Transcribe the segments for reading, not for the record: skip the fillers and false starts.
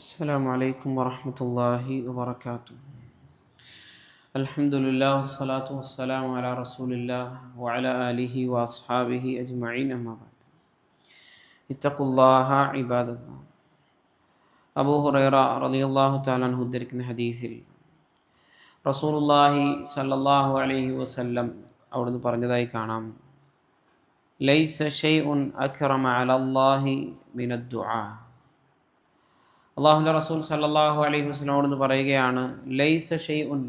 السلام عليكم ورحمة الله وبركاته. الحمد لله والصلاة والسلام على رسول الله وعلى آله وأصحابه أجمعين أما بعد. اتقوا الله عباد الله. അബൂ ഹുറൈറ റളിയല്ലാഹു തആല അൻഹു ഉദ്ധരിക്കുന്ന ഹദീസിൽ റസൂലുള്ളാഹി സ്വല്ലല്ലാഹു അലൈഹി വസല്ലം അവിടുന്ന് പറഞ്ഞതായി കാണാം, ലൈസ ഷൈഉൻ അക്റമ അലല്ലാഹി മിനദ് ദുആ. അള്ളാഹുവിൻ്റെ റസൂൽ സല്ലല്ലാഹു അലൈഹി വസല്ലം അവിടുന്ന് പറയുകയാണ്, ലൈസ ഷൈഉൻ,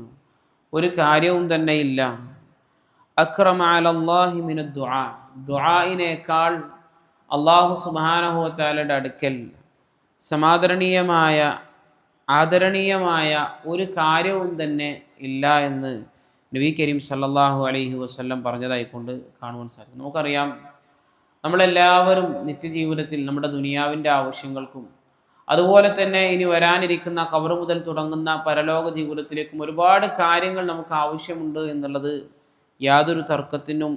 ഒരു കാര്യവും തന്നെ ഇല്ല, അക്റമ അലല്ലാഹി മിനദ് ദുആ, ദുആഇനേക്കാൾ അള്ളാഹു സുബ്ഹാനഹു വ തആലയുടെ അടുക്കൽ സമാദരണീയമായ ആദരണീയമായ ഒരു കാര്യവും തന്നെ ഇല്ല എന്ന് നബി കരീം സല്ലല്ലാഹു അലൈഹി വസല്ലം പറഞ്ഞതായിക്കൊണ്ട് കാണുവാൻ സാധിക്കും. നമുക്കറിയാം, നമ്മളെല്ലാവരും നിത്യജീവിതത്തിൽ നമ്മുടെ ദുനിയാവിൻ്റെ ആവശ്യങ്ങൾക്കും അതുപോലെ തന്നെ ഇനി വരാനിരിക്കുന്ന ഖബർ മുതൽ തുടങ്ങുന്ന പരലോക ജീവിതത്തിലേക്കും ഒരുപാട് കാര്യങ്ങൾ നമുക്ക് ആവശ്യമുണ്ട് എന്നുള്ളത് യാതൊരു തർക്കത്തിനും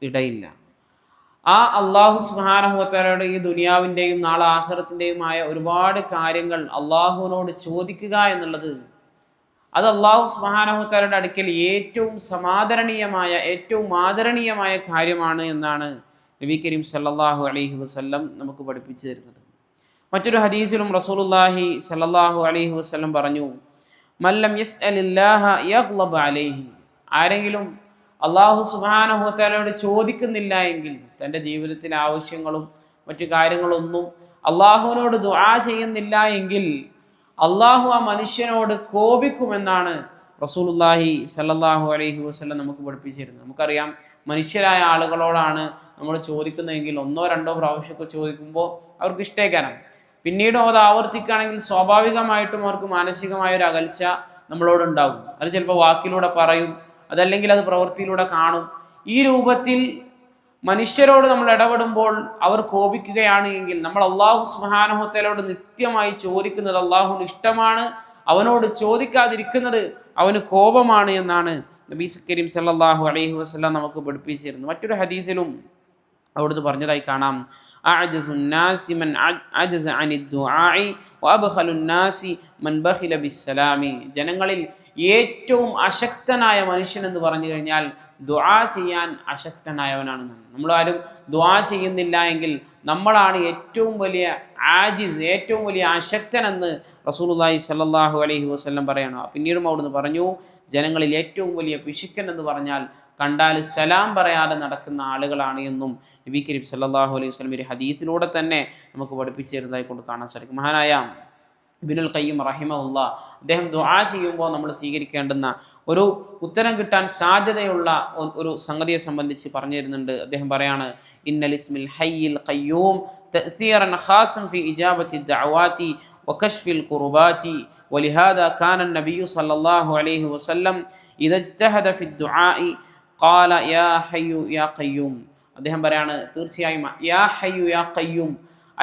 ഇടയില്ല. ആ അള്ളാഹു സുബ്ഹാനഹു വ തആലയുടെ ഈ ദുനിയാവിൻ്റെയും നാളെ ആഖിറത്തിൻ്റെയുമായ ഒരുപാട് കാര്യങ്ങൾ അള്ളാഹുവിനോട് ചോദിക്കുക എന്നുള്ളത് അത് അള്ളാഹു സുബ്ഹാനഹു വ തആലയുടെ അടുക്കൽ ഏറ്റവും സമാദരണീയമായ ഏറ്റവും ആദരണീയമായ കാര്യമാണ് എന്നാണ് നബി കരീം സല്ലല്ലാഹു അലൈഹി വസല്ലം നമുക്ക് പഠിപ്പിച്ചു തരുന്നത്. മറ്റൊരു ഹദീസിലും റസൂലുള്ളാഹി സല്ലല്ലാഹു അലൈഹി വസല്ലം പറഞ്ഞു, മല്ലം യസ്അലില്ലാഹ യഗ്ളബ അലൈഹി, ആരെങ്കിലും അള്ളാഹു സുബ്ഹാനഹു വ തആലയോട് ചോദിക്കുന്നില്ല എങ്കിൽ, തൻ്റെ ജീവിതത്തിലെ ആവശ്യങ്ങളും മറ്റു കാര്യങ്ങളൊന്നും അള്ളാഹുവിനോട് ദുആ ചെയ്യുന്നില്ല എങ്കിൽ അള്ളാഹു ആ മനുഷ്യനോട് കോപിക്കുമെന്നാണ് റസൂലുള്ളാഹി സല്ലല്ലാഹു അലൈഹി വസല്ലം നമുക്ക് പഠിപ്പിച്ചിരുന്നത്. നമുക്കറിയാം, മനുഷ്യരായ ആളുകളോടാണ് നമ്മൾ ചോദിക്കുന്നതെങ്കിൽ ഒന്നോ രണ്ടോ പ്രാവശ്യമൊക്കെ ചോദിക്കുമ്പോൾ അവർക്ക് ഇഷ്ടേക്കാനാണ്. പിന്നീട് അത് ആവർത്തിക്കുകയാണെങ്കിൽ സ്വാഭാവികമായിട്ടും അവർക്ക് മാനസികമായ ഒരു അകൽച്ച നമ്മളോടുണ്ടാകും. അത് ചിലപ്പോൾ വാക്കിലൂടെ പറയും, അതല്ലെങ്കിൽ അത് പ്രവൃത്തിയിലൂടെ കാണും. ഈ രൂപത്തിൽ മനുഷ്യരോട് നമ്മൾ ഇടപെടുമ്പോൾ അവർ കോപിക്കുകയാണ് എങ്കിൽ നമ്മൾ അള്ളാഹു സുബ്ഹാനഹു വ തആലയോട് നിത്യമായി ചോദിക്കുന്നത് അള്ളാഹുവിന് ഇഷ്ടമാണ്, അവനോട് ചോദിക്കാതിരിക്കുന്നത് അവന് കോപമാണ് എന്നാണ് നബി കരീം സല്ലല്ലാഹു അലൈഹി വസല്ലം നമുക്ക് പഠിപ്പിച്ചിരുന്നു. മറ്റൊരു ഹദീസിലും അവിടുന്ന് പറഞ്ഞതായി കാണാം, അഅജസുന്നാസി മൻ അജസ അനിദ് ദുആഇ വഅബ്ഖലുന്നാസി മൻ ബഖില ബിസ്സലാമി, ജനങ്ങളിൽ ഏറ്റവും അശക്തനായ മനുഷ്യൻ എന്ന് പറഞ്ഞു കഴിഞ്ഞാൽ ദുആ ചെയ്യാൻ അശക്തനായവനാണ്. നമ്മളാരും ദുആ ചെയ്യുന്നില്ല എങ്കിൽ നമ്മളാണ് ഏറ്റവും വലിയ ആജിസ്, ഏറ്റവും വലിയ അശക്തൻ എന്ന് റസൂലുള്ളാഹി സ്വല്ലല്ലാഹു അലൈഹി വസല്ലം പറയണം. പിന്നീടും അവിടുന്ന് പറഞ്ഞു, ജനങ്ങളിൽ ഏറ്റവും വലിയ പിശുക്കൻ എന്ന് പറഞ്ഞാൽ കണ്ടാൽ സലാം പറയാതെ നടക്കുന്ന ആളുകളാണ് എന്നും നബി കരീം സല്ലല്ലാഹു അലൈഹി വസല്ലം ഒരു ഹദീസിലൂടെ തന്നെ നമുക്ക് പഠിപ്പിച്ചു തരുന്നതായി കൊണ്ട് കാണാൻ സാധിക്കും. മഹാനായ ഇബ്നുൽ ഖയ്യിം റഹിമഹുല്ലാഹ് അദ്ദേഹം ദുആ ചെയ്യുമ്പോൾ നമ്മൾ സ്വീകരിക്കേണ്ടുന്ന ഒരു ഉത്തരം കിട്ടാൻ സാധ്യതയുള്ള ഒരു സംഗതിയെ സംബന്ധിച്ച് പറഞ്ഞു തരുന്നുണ്ട്. അദ്ദേഹം പറയാണ്, ഇന്നൽ ഇസ്മിൽ ഹയ്യിൽ ഖയ്യൂം തഅസീറൻ ഖാസം ഫി ഇജാബത്തി ദഅവാതി വകശ്ഫിൽ ഖുർബാതി വലിഹാദാ കാന നബിയ്യു സല്ലല്ലാഹു അലൈഹി വസല്ലം ഇദാ ഇജ്തഹദ ഫി ദുആഇ ഖാല യാ ഹയ്യു യാ ഖയ്യൂം. അദ്ദേഹം പറയാണ്, തീർച്ചയായും യാ ഹയ്യു യാ ഖയ്യൂം,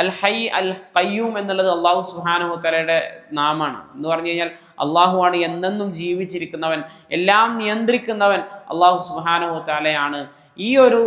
അൽ ഹൈ അൽ ഖയ്യൂം എന്നുള്ളത് അള്ളാഹു സുബ്ഹാനഹു വ തആലയുടെ നാമാണ്. എന്ന് പറഞ്ഞു കഴിഞ്ഞാൽ അള്ളാഹു ആണ് എന്നെന്നും ജീവിച്ചിരിക്കുന്നവൻ, എല്ലാം നിയന്ത്രിക്കുന്നവൻ അള്ളാഹു സുബ്ഹാനഹു വ തആലയാണ്. ഈ ഒരു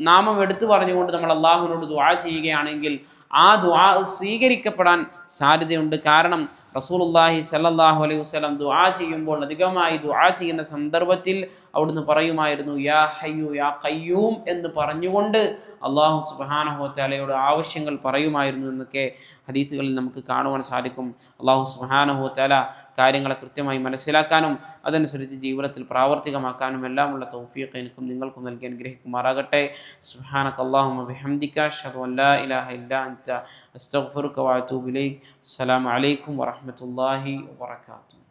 നാമം എടുത്തു പറഞ്ഞുകൊണ്ട് നമ്മൾ അള്ളാഹുവിനോട് ദുആ ചെയ്യുകയാണെങ്കിൽ ആ ദുആ സ്വീകരിക്കപ്പെടാൻ സാധ്യതയുണ്ട്. കാരണം റസൂലുള്ളാഹി സ്വല്ലല്ലാഹു അലൈഹി വസല്ലം ദുആ ചെയ്യുമ്പോൾ അധികമായി ദുആ ചെയ്യുന്ന സന്ദർഭത്തിൽ അവിടുന്ന് പറയുമായിരുന്നു, യാ ഹയ്യു യാ ഖയ്യൂം എന്ന് പറഞ്ഞുകൊണ്ട് അള്ളാഹു സുബ്ഹാനഹു വ തആലയോട് ആവശ്യങ്ങൾ പറയുമായിരുന്നു എന്നൊക്കെ ഹദീസുകളിൽ നമുക്ക് കാണുവാൻ സാധിക്കും. അള്ളാഹു സുബ്ഹാനഹു വ തആല കാര്യങ്ങളെ കൃത്യമായി മനസ്സിലാക്കാനും അതനുസരിച്ച് ജീവിതത്തിൽ പ്രാവർത്തികമാക്കാനും എല്ലാമുള്ള തൗഫീഖ് എനിക്കും നിങ്ങൾക്കും നൽകി അനുഗ്രഹിക്കുമാറാകട്ടെ. സുബ്ഹാനക അല്ലാഹുമ്മ ബിഹംദിക അശ്ഹദു അൻ ലാ ഇലാഹ ഇല്ലാ അൻത അസ്തഗ്ഫിറുക വഅതൂബു ഇലൈക്. അസ്സലാമു അലൈക്കും വറഹ്മത്തുള്ളാഹി വബറകാതുഹു.